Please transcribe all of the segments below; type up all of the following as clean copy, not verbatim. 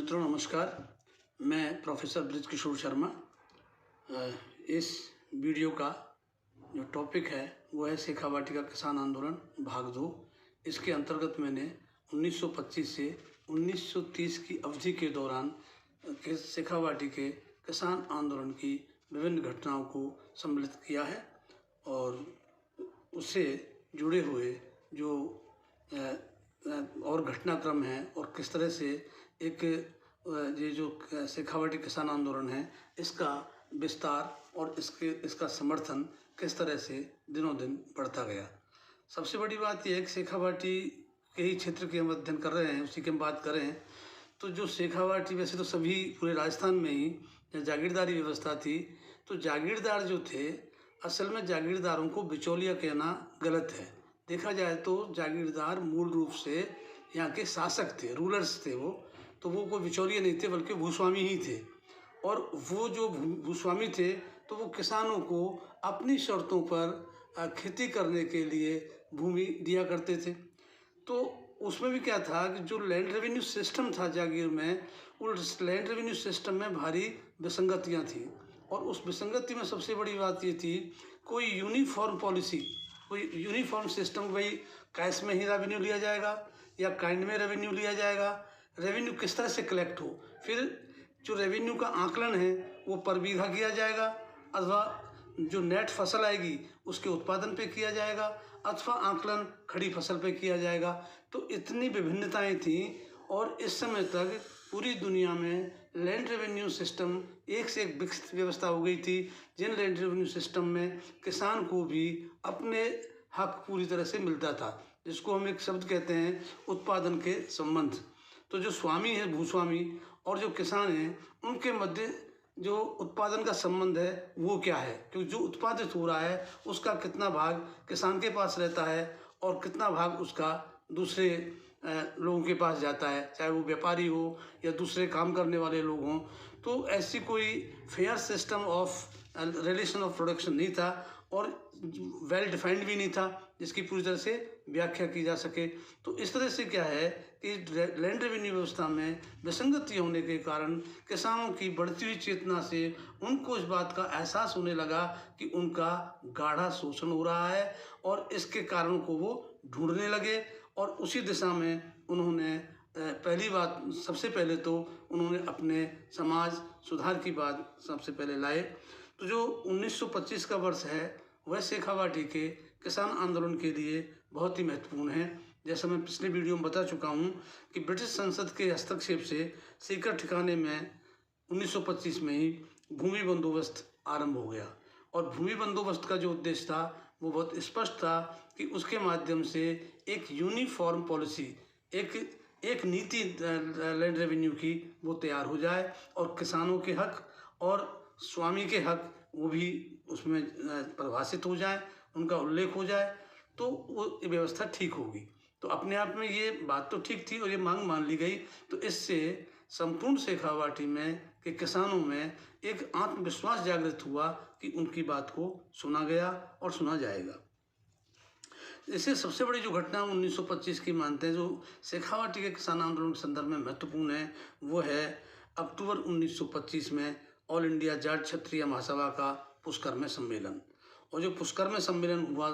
मित्रों नमस्कार। मैं प्रोफेसर ब्रिज किशोर शर्मा। इस वीडियो का जो टॉपिक है वो है शेखावाटी का किसान आंदोलन भाग 2। इसके अंतर्गत मैंने 1925 से 1930 की अवधि के दौरान शेखावाटी के किसान आंदोलन की विभिन्न घटनाओं को सम्मिलित किया है और उससे जुड़े हुए जो और घटनाक्रम हैं और किस तरह से एक ये जो शेखावाटी किसान आंदोलन है इसका विस्तार और इसका समर्थन किस तरह से दिनों दिन बढ़ता गया। सबसे बड़ी बात यह है कि शेखावाटी के ही क्षेत्र के हम अध्ययन कर रहे हैं, उसी की हम बात करें तो जो शेखावाटी वैसे तो सभी पूरे राजस्थान में ही जागीरदारी व्यवस्था थी, तो जागीरदार जो थे असल में जागीरदारों को बिचौलिया कहना गलत है। देखा जाए तो जागीरदार मूल रूप से यहाँ के शासक थे, रूलर्स थे वो, तो वो कोई बिचौलिए नहीं थे बल्कि भूस्वामी ही थे। और वो जो भूस्वामी थे तो वो किसानों को अपनी शर्तों पर खेती करने के लिए भूमि दिया करते थे। तो उसमें भी क्या था कि जो लैंड रेवेन्यू सिस्टम था जागीर में, उस लैंड रेवेन्यू सिस्टम में भारी विसंगतियाँ थी। और उस विसंगति में सबसे बड़ी बात ये थी कोई यूनिफॉर्म पॉलिसी, कोई यूनिफॉर्म सिस्टम, भाई कैश में ही रेवेन्यू लिया जाएगा या काइंड में रेवेन्यू लिया जाएगा, रेवेन्यू किस तरह से कलेक्ट हो, फिर जो रेवेन्यू का आकलन है वो पर बीघा किया जाएगा अथवा जो नेट फसल आएगी उसके उत्पादन पे किया जाएगा अथवा आकलन खड़ी फसल पे किया जाएगा। तो इतनी विभिन्नताएं थीं और इस समय तक पूरी दुनिया में लैंड रेवेन्यू सिस्टम एक से एक विकसित व्यवस्था हो गई थी, जिन लैंड रेवेन्यू सिस्टम में किसान को भी अपने हक पूरी तरह से मिलता था, जिसको हम एक शब्द कहते हैं उत्पादन के संबंध। तो जो स्वामी है भूस्वामी और जो किसान हैं उनके मध्य जो उत्पादन का संबंध है वो क्या है, क्योंकि जो उत्पादित हो रहा है उसका कितना भाग किसान के पास रहता है और कितना भाग उसका दूसरे लोगों के पास जाता है, चाहे वो व्यापारी हो या दूसरे काम करने वाले लोग हों। तो ऐसी कोई fair system of relation of production नहीं था और वेल डिफाइंड भी नहीं था जिसकी पूरी तरह से व्याख्या की जा सके। तो इस तरह से क्या है कि लैंड रेवेन्यू व्यवस्था में विसंगति होने के कारण किसानों की बढ़ती हुई चेतना से उनको इस बात का एहसास होने लगा कि उनका गाढ़ा शोषण हो रहा है और इसके कारणों को वो ढूंढने लगे। और उसी दिशा में उन्होंने पहली बात, सबसे पहले तो उन्होंने अपने समाज सुधार की बात सबसे पहले लाए। तो जो 1925 का वर्ष है वह शेखावाटी के किसान आंदोलन के लिए बहुत ही महत्वपूर्ण है। जैसा मैं पिछले वीडियो में बता चुका हूँ कि ब्रिटिश संसद के हस्तक्षेप से सीकर ठिकाने में 1925 में ही भूमि बंदोबस्त आरंभ हो गया। और भूमि बंदोबस्त का जो उद्देश्य था वो बहुत स्पष्ट था कि उसके माध्यम से एक यूनिफॉर्म पॉलिसी, एक नीति लैंड रेवेन्यू की वो तैयार हो जाए और किसानों के हक और स्वामी के हक वो भी उसमें परिभाषित हो जाए, उनका उल्लेख हो जाए, तो वो व्यवस्था ठीक होगी। तो अपने आप में ये बात तो ठीक थी और ये मांग मान ली गई। तो इससे संपूर्ण शेखावाटी में के किसानों में एक आत्मविश्वास जागृत हुआ कि उनकी बात को सुना गया और सुना जाएगा। इससे सबसे बड़ी जो घटना 1925 की मानते हैं जो शेखावाटी के किसान आंदोलन के संदर्भ में महत्वपूर्ण है वो है अक्टूबर 1925 में ऑल इंडिया जाट क्षत्रिय महासभा का पुष्कर में सम्मेलन। और जो पुष्कर में सम्मेलन हुआ,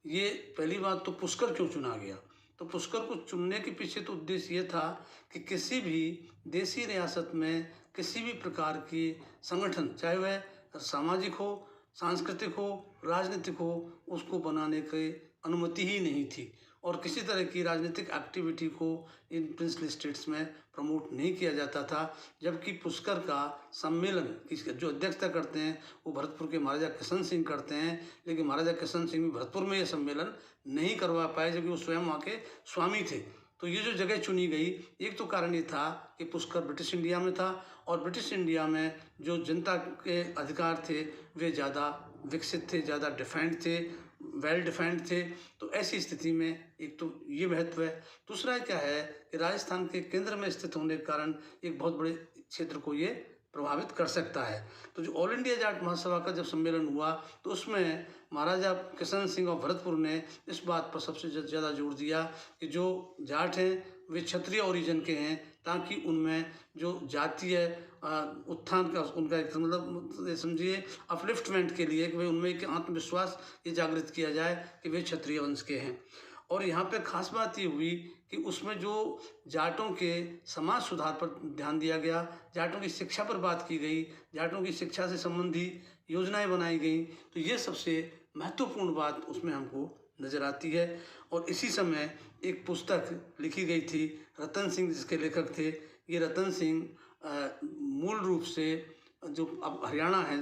ये पहली बात तो पुष्कर क्यों चुना गया, तो पुष्कर को चुनने के पीछे तो उद्देश्य ये था कि किसी भी देशी रियासत में किसी भी प्रकार की संगठन, चाहे वह सामाजिक हो, सांस्कृतिक हो, राजनीतिक हो, उसको बनाने की अनुमति ही नहीं थी और किसी तरह की राजनीतिक एक्टिविटी को इन प्रिंसली स्टेट्स में प्रमोट नहीं किया जाता था। जबकि पुष्कर का सम्मेलन जो अध्यक्षता करते हैं वो भरतपुर के महाराजा किशन सिंह करते हैं, लेकिन महाराजा किशन सिंह भी भरतपुर में ये सम्मेलन नहीं करवा पाए जबकि वो स्वयं वहाँ के स्वामी थे। तो ये जो जगह चुनी गई, एक तो कारण ये था कि पुष्कर ब्रिटिश इंडिया में था और ब्रिटिश इंडिया में जो जनता के अधिकार थे वे ज़्यादा विकसित थे, ज़्यादा डिफाइंड थे, वेल डिफाइंड थे। तो ऐसी स्थिति में एक तो ये महत्व है। दूसरा क्या है कि राजस्थान के केंद्र में स्थित होने के कारण एक बहुत बड़े क्षेत्र को ये प्रभावित कर सकता है। तो जो ऑल इंडिया जाट महासभा का जब सम्मेलन हुआ तो उसमें महाराजा किशन सिंह और भरतपुर ने इस बात पर सबसे ज़्यादा जोर दिया कि जो जाट हैं वे क्षत्रिय ओरिजिन के हैं, ताकि उनमें जो जातीय उत्थान का उनका एक मतलब समझिए अपलिफ्टमेंट के लिए कि भाई उनमें एक आत्मविश्वास ये जागृत किया जाए कि वे क्षत्रिय वंश के हैं। और यहाँ पे खास बात ये हुई कि उसमें जो जाटों के समाज सुधार पर ध्यान दिया गया, जाटों की शिक्षा पर बात की गई, जाटों की शिक्षा से संबंधी योजनाएं बनाई गई। तो ये सबसे महत्वपूर्ण बात उसमें हमको नज़र आती है। और इसी समय एक पुस्तक लिखी गई थी, रतन सिंह जिसके लेखक थे। ये रतन सिंह मूल रूप से जो अब हरियाणा है,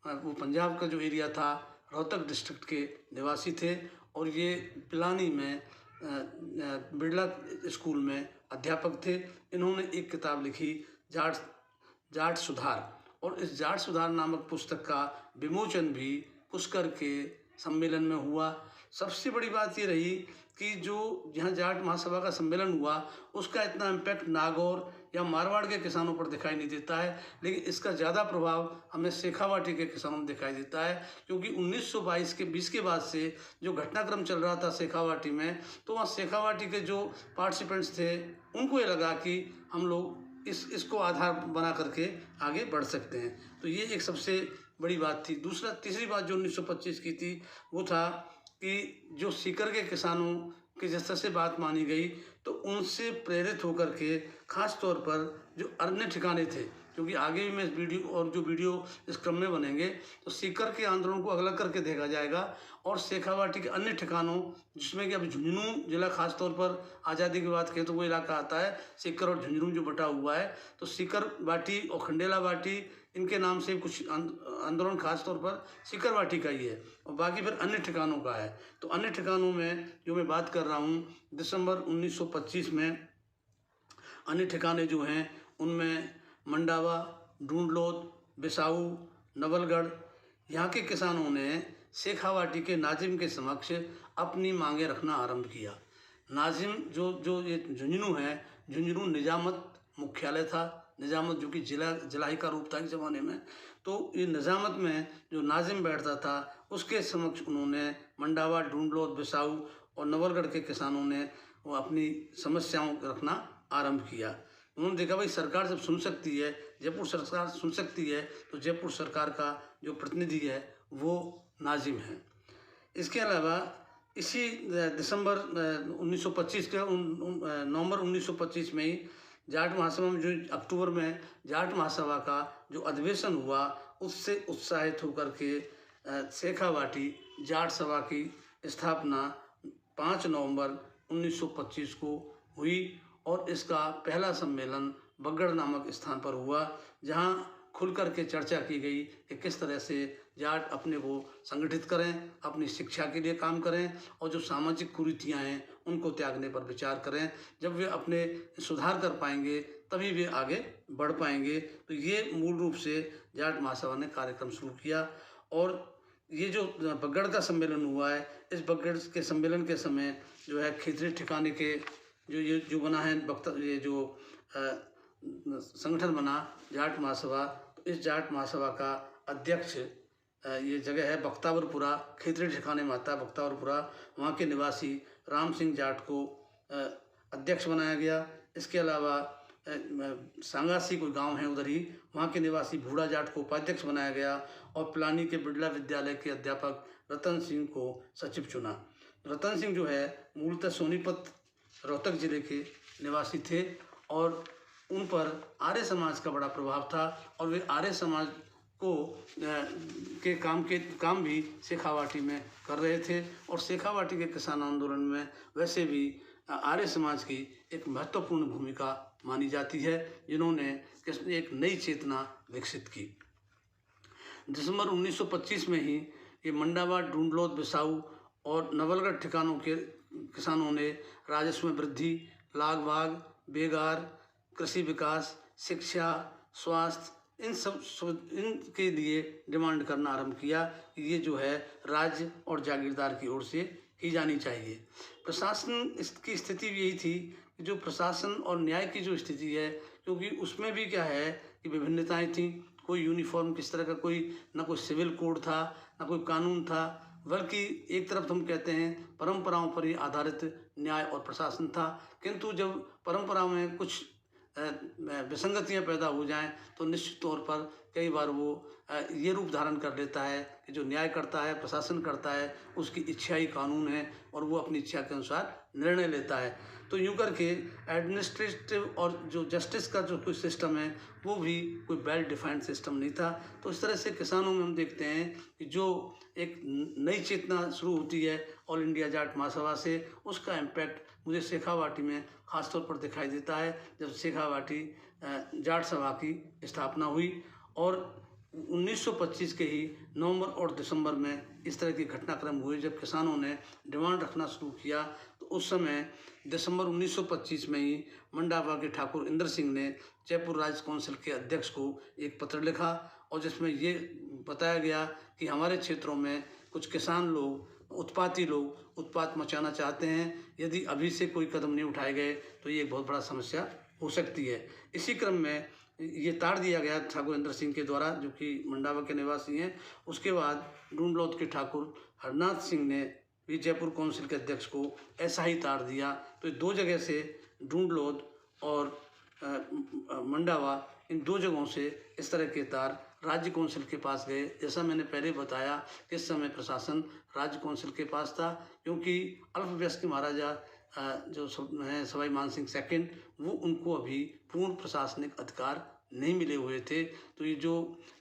वो पंजाब का जो एरिया था, रोहतक डिस्ट्रिक्ट के निवासी थे। और ये पिलानी में बिरला स्कूल में अध्यापक थे। इन्होंने एक किताब लिखी, जाट सुधार, और इस जाट सुधार नामक पुस्तक का विमोचन भी पुष्कर के सम्मेलन में हुआ। सबसे बड़ी बात ये रही कि जो यहाँ जाट महासभा का सम्मेलन हुआ उसका इतना इम्पैक्ट नागौर या मारवाड़ के किसानों पर दिखाई नहीं देता है, लेकिन इसका ज़्यादा प्रभाव हमें शेखावाटी के किसानों में दिखाई देता है। क्योंकि 1922 के 20 के बाद से जो घटनाक्रम चल रहा था शेखावाटी में, तो वहाँ शेखावाटी के जो पार्टिसिपेंट्स थे उनको ये लगा कि हम लोग इसको आधार बना करके आगे बढ़ सकते हैं। तो ये एक सबसे बड़ी बात थी। तीसरी बात जो 1925 की थी वो था कि जो सीकर के किसानों की जिस तरह से बात मानी गई, तो उनसे प्रेरित होकर के खास तौर पर जो अन्य ठिकाने थे, क्योंकि आगे भी मैं इस वीडियो इस क्रम में बनेंगे तो सीकर के आंदोलन को अलग करके देखा जाएगा। और शेखावाटी के अन्य ठिकानों, जिसमें कि अब झुंझुनू जिला खास तौर पर आज़ादी की बात करें तो वो इलाका आता है, सीकर और झुंझुनू जो बटा हुआ है। तो सीकर बाटी और खंडेला बाटी इनके नाम से कुछ आंदोलन खास तौर पर सीकर बाटी का ही है, और बाकी फिर अन्य ठिकानों का है। तो अन्य ठिकानों में जो मैं बात कर रहा हूँ, दिसंबर 1925 में अन्य ठिकाने जो हैं उनमें मंडावा, ढूंढलोद, बिसाऊ, नवलगढ़, यहाँ के किसानों ने शेखावाटी के नाजिम के समक्ष अपनी मांगें रखना आरंभ किया। नाजिम जो ये झुंझुनू है, झुंझुनू निजामत मुख्यालय था, निजामत जो कि जिला ही का रूप था इस ज़माने में। तो ये निजामत में जो नाजिम बैठता था उसके समक्ष उन्होंने मंडावा, ढूंढलोद, बिसाऊ और नवलगढ़ के किसानों ने वो अपनी समस्याओं रखना आरंभ किया। उन्होंने देखा भाई सरकार जब सुन सकती है, जयपुर सरकार सुन सकती है, तो जयपुर सरकार का जो प्रतिनिधि है वो नाजिम है। इसके अलावा इसी दिसंबर 1925 के नवंबर 1925 में ही जाट महासभा में, जो अक्टूबर में जाट महासभा का जो अधिवेशन हुआ, उससे उत्साहित होकर के शेखावाटी जाट सभा की स्थापना 5 नवंबर 1925 को हुई। और इसका पहला सम्मेलन बगड़ नामक स्थान पर हुआ, जहां खुल कर के चर्चा की गई कि किस तरह से जाट अपने को संगठित करें, अपनी शिक्षा के लिए काम करें, और जो सामाजिक कुरीतियाँ हैं उनको त्यागने पर विचार करें। जब वे अपने सुधार कर पाएंगे तभी वे आगे बढ़ पाएंगे। तो ये मूल रूप से जाट महासभा ने कार्यक्रम शुरू किया। और ये जो बगड़ का सम्मेलन हुआ है, इस बगड़ के सम्मेलन के समय जो है खेतरी ठिकाने के जो बना है ये जो संगठन बना जाट महासभा, तो इस जाट महासभा का अध्यक्ष ये जगह है बख्तावरपुरा, खेतरी ठिकाने में आता है बख्तावरपुरा। वहाँ के निवासी राम सिंह जाट को अध्यक्ष बनाया गया। इसके अलावा सांगासी कोई गांव है उधर ही, वहाँ के निवासी भूड़ा जाट को उपाध्यक्ष बनाया गया। और पिलानी के बिरला विद्यालय के अध्यापक रतन सिंह को सचिव चुना। रतन सिंह जो है मूलतः सोनीपत रोहतक जिले के निवासी थे, और उन पर आर्य समाज का बड़ा प्रभाव था, और वे आर्य समाज को के काम भी शेखावाटी में कर रहे थे। और शेखावाटी के किसान आंदोलन में वैसे भी आर्य समाज की एक महत्वपूर्ण भूमिका मानी जाती है, जिन्होंने एक नई चेतना विकसित की। दिसंबर 1925 में ही ये मंडावा, ढूंढलोद, बिसाऊ और नवलगढ़ ठिकानों के किसानों ने राजस्व में वृद्धि, लाग बाग, बेगार, कृषि विकास, शिक्षा, स्वास्थ्य, इनके लिए डिमांड करना आरंभ किया। ये जो है राज्य और जागीरदार की ओर से की जानी चाहिए। प्रशासन इसकी स्थिति भी यही थी कि जो प्रशासन और न्याय की जो स्थिति है, क्योंकि उसमें भी क्या है कि विभिन्नताएं थीं। कोई यूनिफॉर्म किस तरह का, कोई ना कोई सिविल कोड था, ना कोई कानून था, बल्कि एक तरफ हम कहते हैं परंपराओं पर ही आधारित न्याय और प्रशासन था। किंतु जब परंपरा में कुछ विसंगतियां पैदा हो जाएं तो निश्चित तौर पर कई बार वो ये रूप धारण कर लेता है कि जो न्याय करता है, प्रशासन करता है, उसकी इच्छा ही कानून है और वो अपनी इच्छा के अनुसार निर्णय लेता है। तो यूँ करके एडमिनिस्ट्रेटिव और जो जस्टिस का जो कोई सिस्टम है वो भी कोई वेल डिफाइंड सिस्टम नहीं था। तो इस तरह से किसानों में हम देखते हैं कि जो एक नई चेतना शुरू होती है ऑल इंडिया जाट महासभा से, उसका इम्पैक्ट मुझे शेखावाटी में ख़ासतौर पर दिखाई देता है। जब शेखावाटी जाट सभा की स्थापना हुई और 1925 के ही नवंबर और दिसंबर में इस तरह के घटनाक्रम हुए जब किसानों ने डिमांड रखना शुरू किया। तो उस समय दिसंबर 1925 में ही मंडावा के ठाकुर इंद्र सिंह ने जयपुर राज्य काउंसिल के अध्यक्ष को एक पत्र लिखा और जिसमें ये बताया गया कि हमारे क्षेत्रों में कुछ किसान लोग, उत्पाती लोग उत्पात मचाना चाहते हैं। यदि अभी से कोई कदम नहीं उठाए गए तो ये एक बहुत बड़ा समस्या हो सकती है। इसी क्रम में ये ताड़ दिया गया ठाकुर इंद्र सिंह के द्वारा, जो कि मंडावा के निवासी हैं। उसके बाद ढूंढलौद के ठाकुर हरनाथ सिंह ने भी जयपुर काउंसिल के अध्यक्ष को ऐसा ही ताड़ दिया। तो दो जगह से, ढूंढलौद और मंडावा, इन दो जगहों से इस तरह के तार राज्य काउंसिल के पास गए। जैसा मैंने पहले बताया, इस समय प्रशासन राज्य काउंसिल के पास था, क्योंकि अल्पवयस्क महाराजा जो हैं सवाई मानसिंह सेकंड, वो उनको अभी पूर्ण प्रशासनिक अधिकार नहीं मिले हुए थे। तो ये जो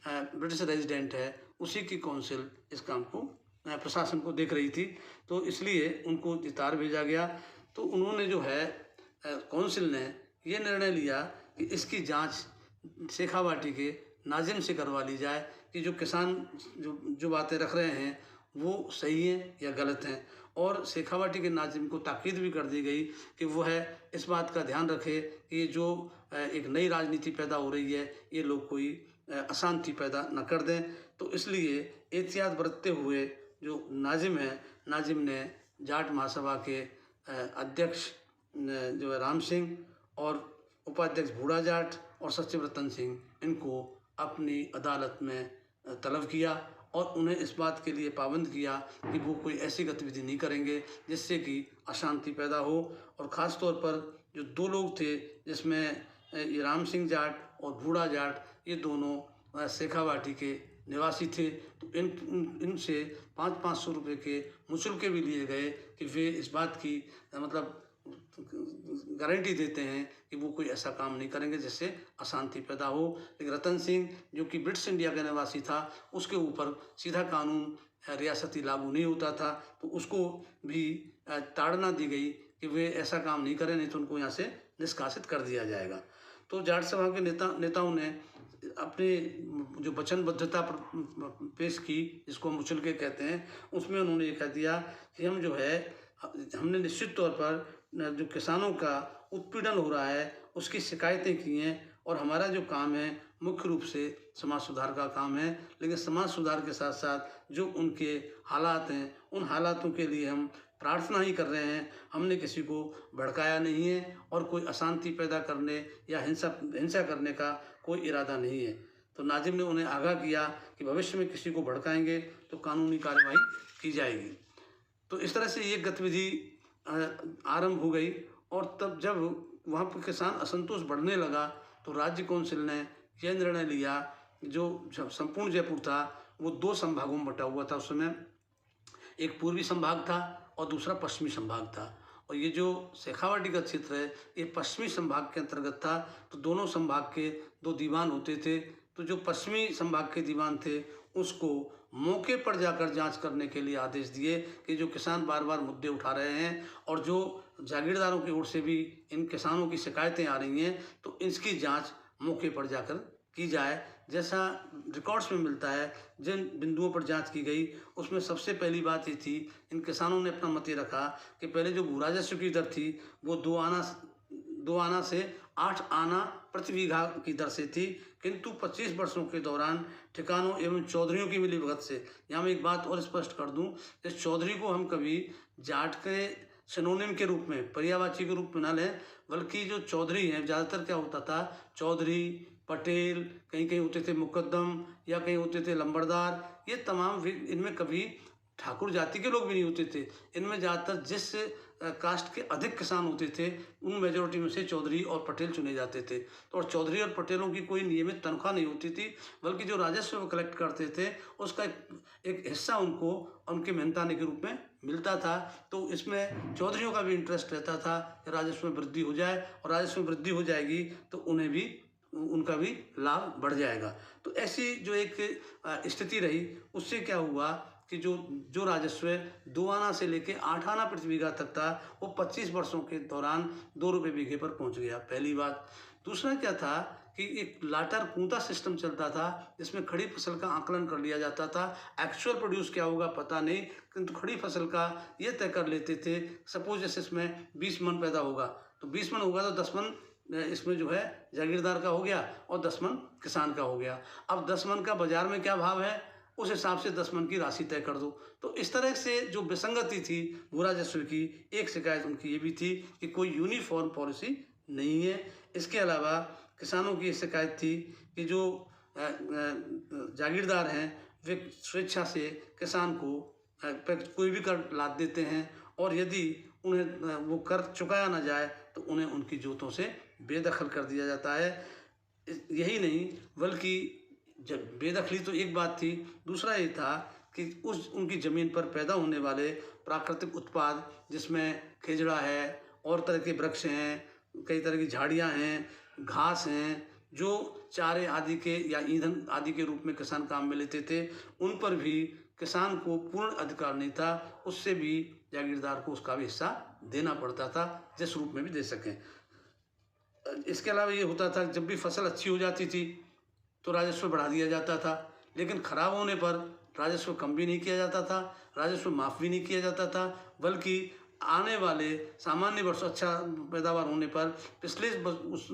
ब्रिटिश रेजिडेंट है उसी की काउंसिल इस काम को, प्रशासन को देख रही थी। तो इसलिए उनको तार भेजा गया। तो उन्होंने जो है काउंसिल ने ये निर्णय लिया कि इसकी जांच शेखावाटी के नाजिम से करवा ली जाए कि जो किसान जो बातें रख रहे हैं वो सही हैं या गलत हैं। और शेखावाटी के नाजिम को ताकीद भी कर दी गई कि वो है इस बात का ध्यान रखे कि जो एक नई राजनीति पैदा हो रही है, ये लोग कोई अशांति पैदा न कर दें। तो इसलिए एहतियात बरतते हुए जो नाजिम है, नाजिम ने जाट महासभा के अध्यक्ष जो है राम सिंह और उपाध्यक्ष बूढ़ा जाट और सचिव रतन सिंह, इनको अपनी अदालत में तलब किया और उन्हें इस बात के लिए पाबंद किया कि वो कोई ऐसी गतिविधि नहीं करेंगे जिससे कि अशांति पैदा हो। और ख़ास तौर पर जो दो लोग थे, जिसमें ये राम सिंह जाट और बूढ़ा जाट, ये दोनों शेखावाटी के निवासी थे। तो इनसे 500 रुपये के मुचलके भी लिए गए कि वे इस बात की मतलब गारंटी देते हैं कि वो कोई ऐसा काम नहीं करेंगे जिससे अशांति पैदा हो। लेकिन रतन सिंह, जो कि ब्रिटिश इंडिया का निवासी था, उसके ऊपर सीधा कानून रियासती लागू नहीं होता था, तो उसको भी ताड़ना दी गई कि वे ऐसा काम नहीं करें, नहीं तो उनको यहाँ से निष्कासित कर दिया जाएगा। तो जाट सभा के नेताओं ने अपनी जो वचनबद्धता पेश की, जिसको हम मुचलके कहते हैं, उसमें उन्होंने ये कह दिया कि हम जो है, हमने निश्चित तौर पर जो किसानों का उत्पीड़न हो रहा है उसकी शिकायतें की हैं और हमारा जो काम है मुख्य रूप से समाज सुधार का काम है। लेकिन समाज सुधार के साथ साथ जो उनके हालात हैं, उन हालातों के लिए हम प्रार्थना ही कर रहे हैं। हमने किसी को भड़काया नहीं है और कोई अशांति पैदा करने या हिंसा करने का कोई इरादा नहीं है। तो नाजिम ने उन्हें आगाह किया कि भविष्य में किसी को भड़काएंगे तो कानूनी कार्रवाई की जाएगी। तो इस तरह से ये गतिविधि आरंभ हो गई। और तब जब वहाँ पर किसान असंतोष बढ़ने लगा तो राज्य काउंसिल ने यह निर्णय लिया, जो संपूर्ण जयपुर था वो दो संभागों में बटा हुआ था उस समय। एक पूर्वी संभाग था और दूसरा पश्चिमी संभाग था। और ये जो शेखावाटी का क्षेत्र है ये पश्चिमी संभाग के अंतर्गत था। तो दोनों संभाग के दो दीवान होते थे। तो जो पश्चिमी संभाग के दीवान थे उसको मौके पर जाकर जांच करने के लिए आदेश दिए कि जो किसान बार बार मुद्दे उठा रहे हैं और जो जागीरदारों की ओर से भी इन किसानों की शिकायतें आ रही हैं, तो इसकी जांच मौके पर जाकर की जाए। जैसा रिकॉर्ड्स में मिलता है, जिन बिंदुओं पर जांच की गई उसमें सबसे पहली बात ये थी, इन किसानों ने अपना मत ये रखा कि पहले जो भू राजस्व की दर थी वो 2 आना से 8 आना प्रति बीघा की दर से थी। किंतु 25 वर्षों के दौरान ठिकानों एवं चौधरियों की मिलीभगत से, यहाँ मैं एक बात और स्पष्ट कर दूं, इस चौधरी को हम कभी जाट के सिनोनिम के रूप में, पर्यायवाची के रूप में ना लें, बल्कि जो चौधरी हैं, ज़्यादातर क्या होता था, चौधरी, पटेल, कहीं कहीं होते थे मुकद्दम या कहीं होते थे लंबरदार, ये तमाम इनमें कभी ठाकुर जाति के लोग भी नहीं होते थे। इनमें ज़्यादातर जिस कास्ट के अधिक किसान होते थे, उन मेजोरिटी में से चौधरी और पटेल चुने जाते थे। तो और चौधरी और पटेलों की कोई नियमित तनख्वाह नहीं होती थी, बल्कि जो राजस्व वो कलेक्ट करते थे उसका एक हिस्सा उनको उनके मेहनताने के रूप में मिलता था। तो इसमें चौधरियों का भी इंटरेस्ट रहता था कि राजस्व में वृद्धि हो जाए, और राजस्व में वृद्धि हो जाएगी तो उन्हें भी, उनका भी लाभ बढ़ जाएगा। तो ऐसी जो एक स्थिति रही, उससे क्या हुआ कि जो राजस्व 2 आना से लेके 8 आना प्रति बीघा तक था, वो 25 वर्षों के दौरान 2 रुपये बीघे पर पहुंच गया, पहली बात। दूसरा क्या था कि एक लाटर कूंता सिस्टम चलता था, जिसमें खड़ी फसल का आकलन कर लिया जाता था। एक्चुअल प्रोड्यूस क्या होगा पता नहीं, किंतु खड़ी फसल का ये तय कर लेते थे। सपोज जैसे इसमें 20 मन पैदा होगा, तो 20 मन होगा तो 10 मन इसमें जो है जागीरदार का हो गया और 10 मन किसान का हो गया। अब 10 मन का बाजार में क्या भाव है, उस हिसाब से 10 मन की राशि तय कर दो। तो इस तरह से जो विसंगति थी भू राजस्व की, एक शिकायत उनकी ये भी थी कि कोई यूनिफॉर्म पॉलिसी नहीं है। इसके अलावा किसानों की शिकायत थी कि जो जागीरदार हैं वे स्वेच्छा से किसान को कोई भी कर लाद देते हैं, और यदि उन्हें वो कर चुकाया ना जाए तो उन्हें उनकी जोतों से बेदखल कर दिया जाता है। यही नहीं बल्कि जब बेदखली तो एक बात थी, दूसरा ये था कि उनकी ज़मीन पर पैदा होने वाले प्राकृतिक उत्पाद, जिसमें खिजड़ा है और तरह के वृक्ष हैं, कई तरह की झाड़ियाँ हैं, घास हैं, जो चारे आदि के या ईंधन आदि के रूप में किसान काम में लेते थे, उन पर भी किसान को पूर्ण अधिकार नहीं था। उससे भी जागीरदार को उसका भी हिस्सा देना पड़ता था, जिस रूप में भी दे सकें। इसके अलावा ये होता था जब भी फसल अच्छी हो जाती थी तो राजस्व बढ़ा दिया जाता था, लेकिन खराब होने पर राजस्व कम भी नहीं किया जाता था, राजस्व माफ़ भी नहीं किया जाता था, बल्कि आने वाले सामान्य वर्ष अच्छा पैदावार होने पर पिछले उस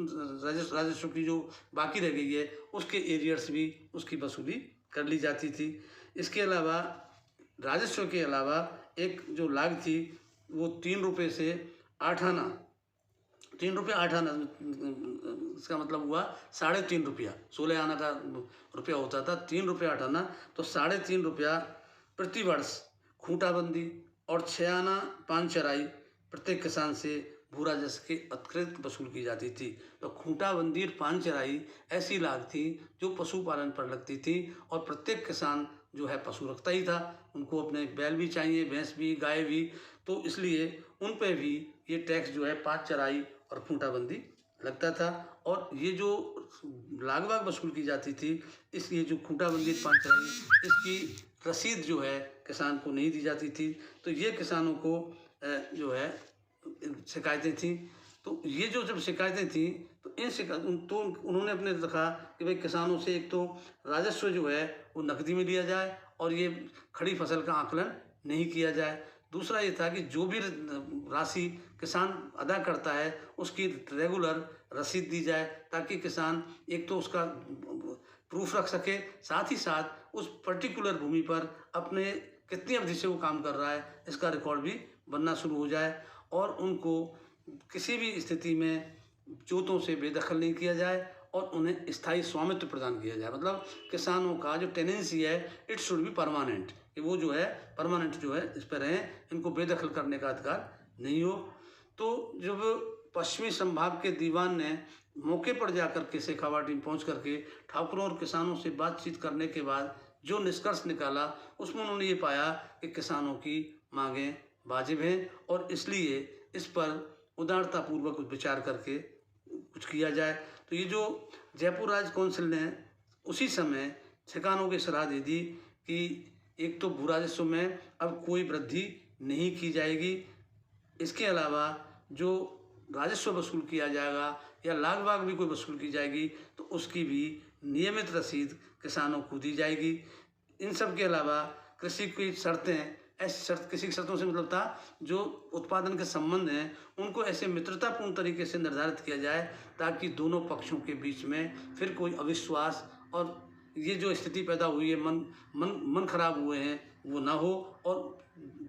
राजस्व की जो बाकी रह गई है उसके एरियर्स भी उसकी वसूली कर ली जाती थी। इसके अलावा राजस्व के अलावा एक जो लाग थी वो 3 रुपये से 8 आना, 3 रुपये 8 आना, इसका मतलब हुआ 3.5 रुपया, 16 आना का रुपया होता था, 3 रुपये 8 आना, तो 3.5 रुपया प्रति वर्ष खूंटाबंदी और 6 आना 5 चराई प्रत्येक किसान से भू राजस्व के अतिरिक्त वसूल की जाती थी। तो खूंटाबंदी और 5 चराई ऐसी लाग थी जो पशुपालन पर लगती थी, और प्रत्येक किसान जो है पशु रखता ही था, उनको अपने बैल भी चाहिए, भैंस भी, गाय भी, तो इसलिए उन पे भी ये टैक्स जो है 5 चराई और खूंटाबंदी लगता था। और ये जो लागबाग वसूल की जाती थी, इसलिए जो खूंटाबंदी 5 चराई, इसकी रसीद जो है किसान को नहीं दी जाती थी। तो ये किसानों को जो है शिकायतें थी। तो ये जो जब शिकायतें थी तो तो उन्होंने अपने रखा कि भाई किसानों से एक तो राजस्व जो है वो नकदी में लिया जाए और ये खड़ी फसल का आकलन नहीं किया जाए। दूसरा ये था कि जो भी राशि किसान अदा करता है उसकी रेगुलर रसीद दी जाए, ताकि किसान एक तो उसका प्रूफ रख सके, साथ ही साथ उस पर्टिकुलर भूमि पर अपने कितनी अवधि से वो काम कर रहा है इसका रिकॉर्ड भी बनना शुरू हो जाए, और उनको किसी भी स्थिति में जोतों से बेदखल नहीं किया जाए और उन्हें स्थायी स्वामित्व प्रदान किया जाए। मतलब किसानों का जो टेनेंसी है इट शुड बी परमानेंट, कि वो जो है परमानेंट जो है इस पर रहें, इनको बेदखल करने का अधिकार नहीं हो। तो जब पश्चिमी संभाग के दीवान ने मौके पर जाकर के शेखावाटी में पहुँच करके ठाकुरों और किसानों से बातचीत करने के बाद जो निष्कर्ष निकाला, उसमें उन्होंने ये पाया कि किसानों की मांगें वाजिब हैं और इसलिए इस पर उदारतापूर्वक विचार करके कुछ किया जाए। तो ये जो जयपुर राज्य काउंसिल ने उसी समय ठिकानों की सलाह दे दी कि एक तो भू राजस्व में अब कोई वृद्धि नहीं की जाएगी, इसके अलावा जो राजस्व वसूल किया जाएगा या लाग बाग भी कोई वसूल की जाएगी तो उसकी भी नियमित रसीद किसानों को दी जाएगी। इन सब के अलावा कृषि की शर्तें, ऐसी शर्त, किसी की शर्तों से मतलब था जो उत्पादन के संबंध हैं उनको ऐसे मित्रतापूर्ण तरीके से निर्धारित किया जाए ताकि दोनों पक्षों के बीच में फिर कोई अविश्वास और ये जो स्थिति पैदा हुई है मन खराब हुए हैं वो ना हो, और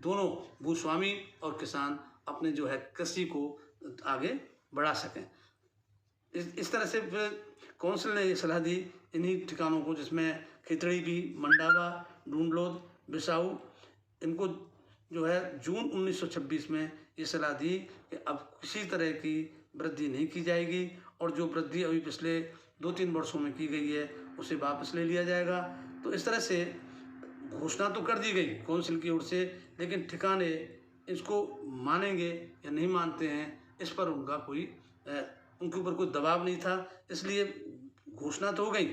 दोनों भूस्वामी और किसान अपने जो है कृषि को आगे बढ़ा सकें। इस तरह से काउंसिल ने ये सलाह दी इन्हीं ठिकानों को, जिसमें खितड़ी भी, मंडावा, ढूंढलोद, बिसाऊ, इनको जो है जून 1926 में ये सलाह दी कि अब किसी तरह की वृद्धि नहीं की जाएगी और जो वृद्धि अभी पिछले 2-3 वर्षों में की गई है उसे वापस ले लिया जाएगा। तो इस तरह से घोषणा तो कर दी गई काउंसिल की ओर से, लेकिन ठिकाने इसको मानेंगे या नहीं मानते हैं इस पर उनके ऊपर कोई दबाव नहीं था। इसलिए घोषणा तो हो गई,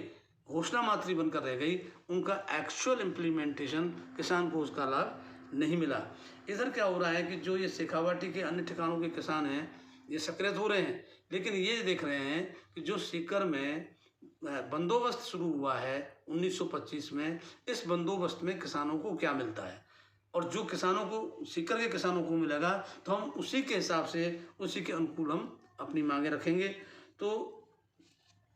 घोषणा मात्र ही बनकर रह गई, उनका एक्चुअल इम्प्लीमेंटेशन किसान को उसका लाभ नहीं मिला। इधर क्या हो रहा है कि जो ये शेखावाटी के अन्य ठिकानों के किसान हैं ये सक्रिय हो रहे हैं, लेकिन ये देख रहे हैं कि जो सीकर में बंदोबस्त शुरू हुआ है 1925 में, इस बंदोबस्त में किसानों को क्या मिलता है और जो किसानों को, सीकर के किसानों को मिलेगा तो हम उसी के हिसाब से, उसी के अनुकूल हम अपनी मांगे रखेंगे। तो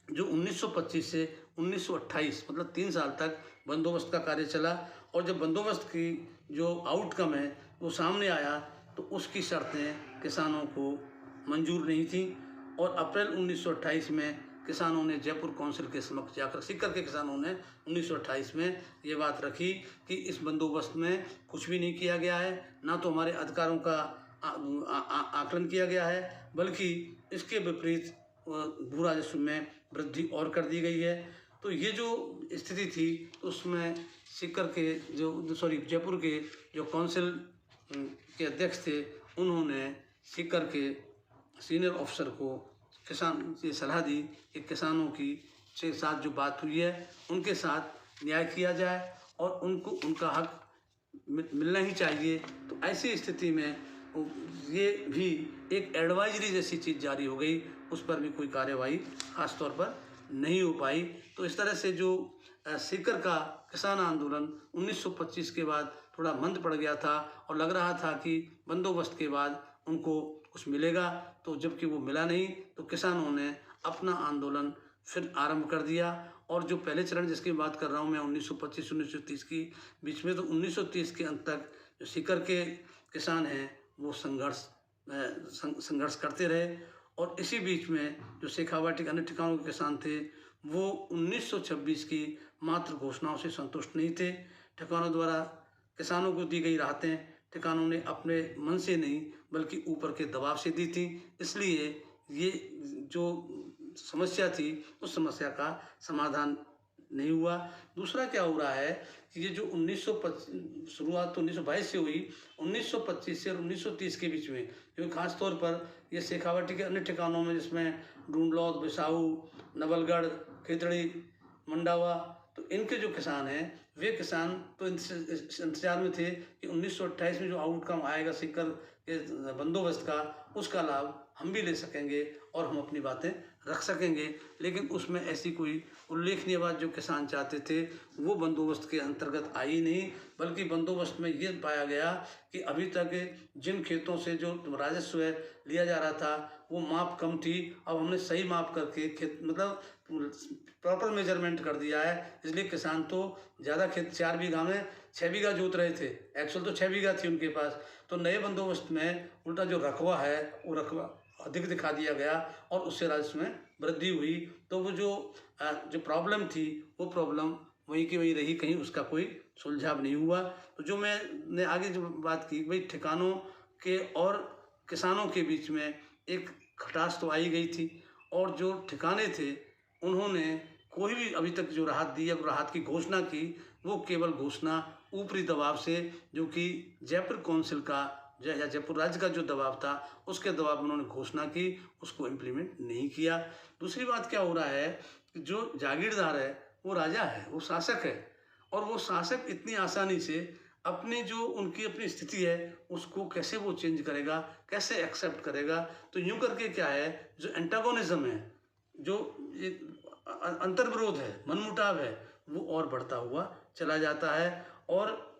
जो 1925 से 1928 मतलब 3 साल तक बंदोबस्त का कार्य चला और जब बंदोबस्त की जो आउटकम है वो सामने आया तो उसकी शर्तें किसानों को मंजूर नहीं थी और अप्रैल 1928 में किसानों ने जयपुर काउंसिल के समक्ष जाकर, सीकर के किसानों ने 1928 में ये बात रखी कि इस बंदोबस्त में कुछ भी नहीं किया गया है, ना तो हमारे अधिकारों का आकलन किया गया है, बल्कि इसके विपरीत भू राजस्व में वृद्धि और कर दी गई है। तो ये जो स्थिति थी उसमें सीकर के जयपुर के जो काउंसिल के अध्यक्ष थे उन्होंने सीकर के सीनियर ऑफिसर को ये सलाह दी कि किसानों के साथ जो बात हुई है उनके साथ न्याय किया जाए और उनको उनका हक मिलना ही चाहिए। तो ऐसी स्थिति में ये भी एक एडवाइजरी जैसी चीज़ जारी हो गई, उस पर भी कोई कार्यवाही खास तौर पर नहीं हो पाई। तो इस तरह से जो सीकर का किसान आंदोलन 1925 के बाद थोड़ा मंद पड़ गया था और लग रहा था कि बंदोबस्त के बाद उनको कुछ मिलेगा, तो जबकि वो मिला नहीं तो किसानों ने अपना आंदोलन फिर आरंभ कर दिया। और जो पहले चरण जिसकी बात कर रहा हूँ मैं 1925-1930 की बीच में, तो 1930 के अंत तक जो सीकर के किसान हैं वो संघर्ष करते रहे और इसी बीच में जो शेखावाटी के अन्य ठिकानों के किसान थे वो 1926 की मात्र घोषणाओं से संतुष्ट नहीं थे। ठिकानों द्वारा किसानों को दी गई राहतें ठिकानों ने अपने मन से नहीं बल्कि ऊपर के दबाव से दी थी, इसलिए ये जो समस्या थी उस समस्या का समाधान नहीं हुआ। दूसरा क्या हो रहा है कि ये जो 1925 शुरुआत तो 1922 से हुई, 1925 से और 1930 के बीच में जो खास तौर पर ये शेखावाटी के अन्य ठिकानों में जिसमें ढूंढलोद, बिसाऊ, नवलगढ़, खितड़ी, मंडावा, तो इनके जो किसान हैं वे किसान तो इंतजार में थे कि 1928 में जो आउटकम आएगा सीकर के बंदोबस्त का उसका लाभ हम भी ले सकेंगे और हम अपनी बातें रख सकेंगे, लेकिन उसमें ऐसी कोई उल्लेखनीय बात जो किसान चाहते थे वो बंदोबस्त के अंतर्गत आई नहीं, बल्कि बंदोबस्त में ये पाया गया कि अभी तक जिन खेतों से जो राजस्व लिया जा रहा था वो माप कम थी, अब हमने सही माप करके खेत मतलब प्रॉपर मेजरमेंट कर दिया है, इसलिए किसान तो ज़्यादा खेत 4 बीघा में 6 बीघा जोत रहे थे, एक्चुअल तो 6 बीघा थी उनके पास। तो नए बंदोबस्त में उल्टा जो रकबा है वो रकबा अधिक दिखा दिया गया और उससे राजस्व में वृद्धि हुई। तो वो जो प्रॉब्लम थी वो प्रॉब्लम वहीं की वहीं रही, कहीं उसका कोई सुलझाव नहीं हुआ। तो जो मैंने आगे जो बात की भाई ठिकानों के और किसानों के बीच में एक खटास तो आई गई थी और जो ठिकाने थे उन्होंने कोई भी अभी तक जो राहत दी या राहत की घोषणा की वो केवल घोषणा ऊपरी दबाव से, जो कि जयपुर काउंसिल का या जयपुर राज्य का जो दबाव था उसके दबाव में उन्होंने घोषणा की, उसको इम्प्लीमेंट नहीं किया। दूसरी बात क्या हो रहा है कि जो जागीरदार है वो राजा है, वो शासक है और वो शासक इतनी आसानी से अपनी जो उनकी अपनी स्थिति है उसको कैसे वो चेंज करेगा, कैसे एक्सेप्ट करेगा। तो यूँ करके क्या है जो एंटागोनिज्म है, जो अंतर्विरोध है, मनमुटाव है, वो और बढ़ता हुआ चला जाता है और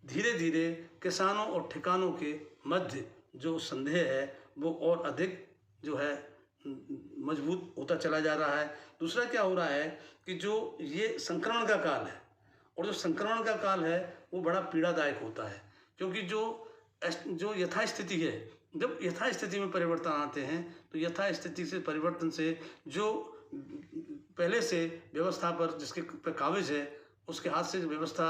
धीरे धीरे किसानों और ठिकानों के मध्य जो संदेह है वो और अधिक जो है मजबूत होता चला जा रहा है। दूसरा क्या हो रहा है कि जो ये संक्रमण का काल है और जो संक्रमण का काल है वो बड़ा पीड़ादायक होता है, क्योंकि जो यथास्थिति है जब यथास्थिति में परिवर्तन आते हैं तो यथास्थिति से परिवर्तन से जो पहले से व्यवस्था पर जिसके पर काबिज है उसके हाथ से जो व्यवस्था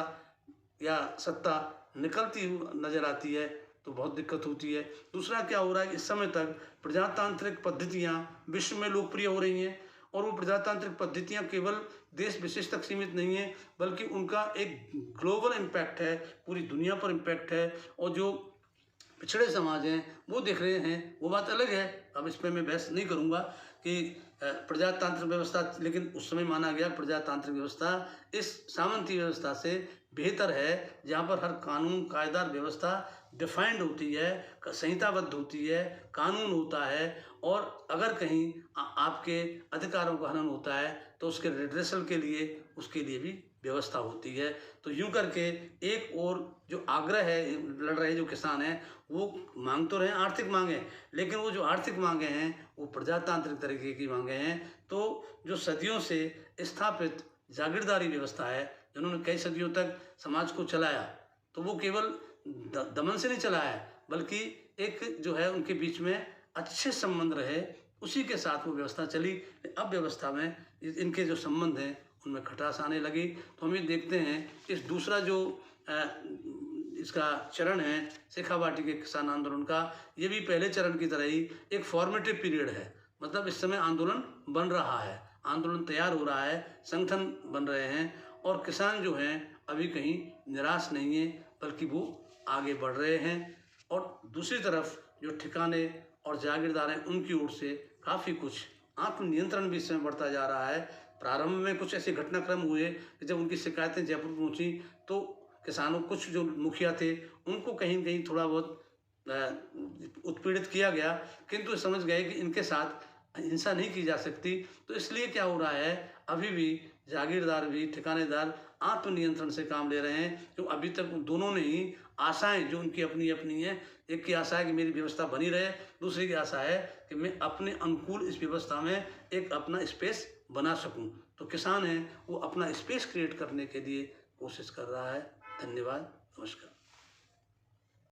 या सत्ता निकलती नजर आती है तो बहुत दिक्कत होती है। दूसरा क्या हो रहा है, इस समय तक प्रजातांत्रिक पद्धतियाँ विश्व में लोकप्रिय हो रही हैं और वो प्रजातांत्रिक पद्धतियाँ केवल देश विशेष तक सीमित नहीं है बल्कि उनका एक ग्लोबल इम्पैक्ट है, पूरी दुनिया पर इम्पैक्ट है। और जो पिछड़े समाज हैं वो देख रहे हैं, वो बात अलग है, अब इस पर मैं बहस नहीं करूँगा कि प्रजातांत्रिक व्यवस्था, लेकिन उस समय माना गया प्रजातांत्रिक व्यवस्था इस सामंती व्यवस्था से बेहतर है, जहाँ पर हर कानून कायदा व्यवस्था डिफाइंड होती है, संहिताबद्ध होती है, कानून होता है और अगर कहीं आपके अधिकारों का हनन होता है तो उसके रिड्रेसल के लिए उसके लिए भी व्यवस्था होती है। तो यूं करके एक और जो आग्रह है, लड़ रहे जो किसान हैं वो मांग तो रहे हैं, आर्थिक मांगे, लेकिन वो जो आर्थिक मांगे हैं वो प्रजातांत्रिक तरीके की मांगे हैं। तो जो सदियों से स्थापित जागीरदारी व्यवस्था है, जिन्होंने कई सदियों तक समाज को चलाया, तो वो केवल दमन से नहीं चलाया है बल्कि एक जो है उनके बीच में अच्छे संबंध रहे, उसी के साथ वो व्यवस्था चली। अब व्यवस्था में इनके जो संबंध हैं उनमें खटास आने लगी। तो हम ये देखते हैं इस दूसरा जो इसका चरण है शेखावाटी के किसान आंदोलन का, ये भी पहले चरण की तरह ही एक फॉर्मेटिव पीरियड है। मतलब इस समय आंदोलन बन रहा है, आंदोलन तैयार हो रहा है, संगठन बन रहे हैं और किसान जो हैं अभी कहीं निराश नहीं है बल्कि वो आगे बढ़ रहे हैं। और दूसरी तरफ जो ठिकाने और जागीरदार हैं उनकी ओर से काफ़ी कुछ आत्मनियंत्रण भी इस समय बढ़ता जा रहा है। प्रारंभ में कुछ ऐसे घटनाक्रम हुए कि जब उनकी शिकायतें जयपुर पहुंची तो किसानों, कुछ जो मुखिया थे उनको कहीं न कहीं थोड़ा बहुत उत्पीड़ित किया गया, किंतु समझ गए कि इनके साथ हिंसा नहीं की जा सकती। तो इसलिए क्या हो रहा है, अभी भी जागीरदार भी ठिकानेदार आत्मनियंत्रण से काम ले रहे हैं। तो अभी तक दोनों ने ही आशाएं जो उनकी अपनी अपनी है, एक की आशा है कि मेरी व्यवस्था बनी रहे, दूसरी की आशा है कि मैं अपने अनुकूल इस व्यवस्था में एक अपना स्पेस बना सकूं। तो किसान है वो अपना स्पेस क्रिएट करने के लिए कोशिश कर रहा है। धन्यवाद, नमस्कार।